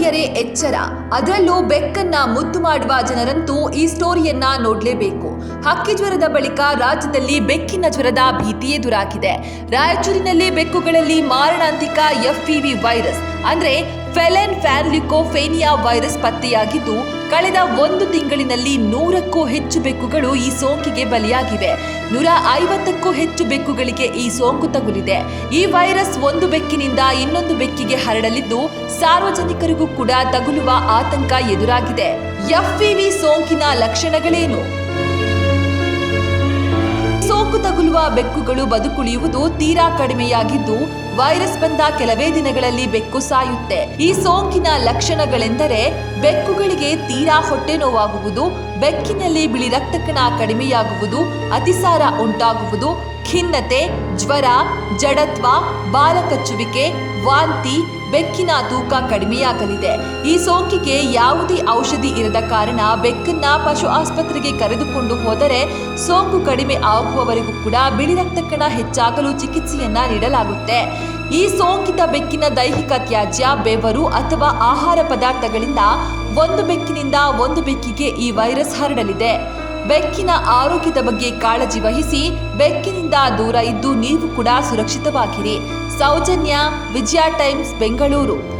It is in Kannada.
ಎಂದರೆ ಎಚ್ಚರ. ಅದರಲ್ಲೂ ಬೆಕ್ಕನ್ನ ಮುದ್ದು ಮಾಡುವ ಜನರಂತೂ ಈ ಸ್ಟೋರಿಯನ್ನ ನೋಡಲೇಬೇಕು. ಹಕ್ಕಿ ಜ್ವರದ ಬಳಿಕ ರಾಜ್ಯದಲ್ಲಿ ಬೆಕ್ಕಿನ ಜ್ವರದ ಭೀತಿ ಎದುರಾಗಿದೆ. ರಾಯಚೂರಿನಲ್ಲಿ ಬೆಕ್ಕುಗಳಲ್ಲಿ ಮಾರಣಾಂತಿಕ FEV ವೈರಸ್ ಅಂದ್ರೆ ಫೆಲನ್ ಫ್ಯಾನ್ಲಿಕೋಫೇನಿಯಾ ವೈರಸ್ ಪತ್ತೆಯಾಗಿದ್ದು, ಕಳೆದ 1 ತಿಂಗಳಿನಲ್ಲಿ 100ಕ್ಕೂ ಹೆಚ್ಚು ಬೆಕ್ಕುಗಳು ಈ ಸೋಂಕಿಗೆ ಬಲಿಯಾಗಿವೆ. 150ಕ್ಕೂ ಹೆಚ್ಚು ಬೆಕ್ಕುಗಳಿಗೆ ಈ ಸೋಂಕು ತಗುಲಿದೆ. ಈ ವೈರಸ್ ಒಂದು ಬೆಕ್ಕಿನಿಂದ ಇನ್ನೊಂದು ಬೆಕ್ಕಿಗೆ ಹರಡಲಿದ್ದು, ಸಾರ್ವಜನಿಕರಿಗೂ ಕೂಡ ತಗುಲುವ ಆತಂಕ ಎದುರಾಗಿದೆ. FEV ಸೋಂಕಿನ ಲಕ್ಷಣಗಳೇನು? ಸೋಂಕು ತಗುಲುವ ಬೆಕ್ಕುಗಳು ಬದುಕುಳಿಯುವುದು ತೀರಾ ಕಡಿಮೆಯಾಗಿದ್ದು, ವೈರಸ್ ಬಂದ ಕೆಲವೇ ದಿನಗಳಲ್ಲಿ ಬೆಕ್ಕು ಸಾಯುತ್ತೆ. ಈ ಸೋಂಕಿನ ಲಕ್ಷಣಗಳೆಂದರೆ ಬೆಕ್ಕುಗಳಿಗೆ ತೀರಾ ಹೊಟ್ಟೆ ನೋವಾಗುವುದು, ಬೆಕ್ಕಿನಲ್ಲಿ ಬಿಳಿ ರಕ್ತ ಕಣ ಕಡಿಮೆಯಾಗುವುದು, ಅತಿಸಾರ ಉಂಟಾಗುವುದು, ಖಿನ್ನತೆ, ಜ್ವರ, ಜಡತ್ವ, ಬಾಲ ಕಚ್ಚುವಿಕೆ, ವಾಂತಿ, ಬೆಕ್ಕಿನ ತೂಕ ಕಡಿಮೆಯಾಗಲಿದೆ. ಈ ಸೋಂಕಿಗೆ ಯಾವುದೇ ಔಷಧಿ ಇರದ ಕಾರಣ ಬೆಕ್ಕನ್ನ ಪಶು ಆಸ್ಪತ್ರೆಗೆ ಕರೆದುಕೊಂಡು ಹೋದರೆ ಸೋಂಕು ಕಡಿಮೆ ಆಗುವವರೆಗೂ ಕೂಡ ಬಿಳಿ ರಕ್ತ ಕಣ ಹೆಚ್ಚಾಗಲು ಚಿಕಿತ್ಸೆಯನ್ನ ನೀಡಲಾಗುತ್ತೆ. ಈ ಸೋಂಕಿತ ಬೆಕ್ಕಿನ ದೈಹಿಕ ತ್ಯಾಜ್ಯ, ಬೆವರು ಅಥವಾ ಆಹಾರ ಪದಾರ್ಥಗಳಿಂದ ಒಂದು ಬೆಕ್ಕಿನಿಂದ ಒಂದು ಬೆಕ್ಕಿಗೆ ಈ ವೈರಸ್ ಹರಡಲಿದೆ. ಬೆಕ್ಕಿನ ಆರೋಗ್ಯದ ಬಗ್ಗೆ ಕಾಳಜಿ ವಹಿಸಿ ಬೆಕ್ಕಿನಿಂದ ದೂರ ಇದ್ದು ನೀವು ಕೂಡ ಸುರಕ್ಷಿತವಾಗಿರಿ. ಸೌಜನ್ಯ, ವಿಜಯ ಟೈಮ್ಸ್, ಬೆಂಗಳೂರು.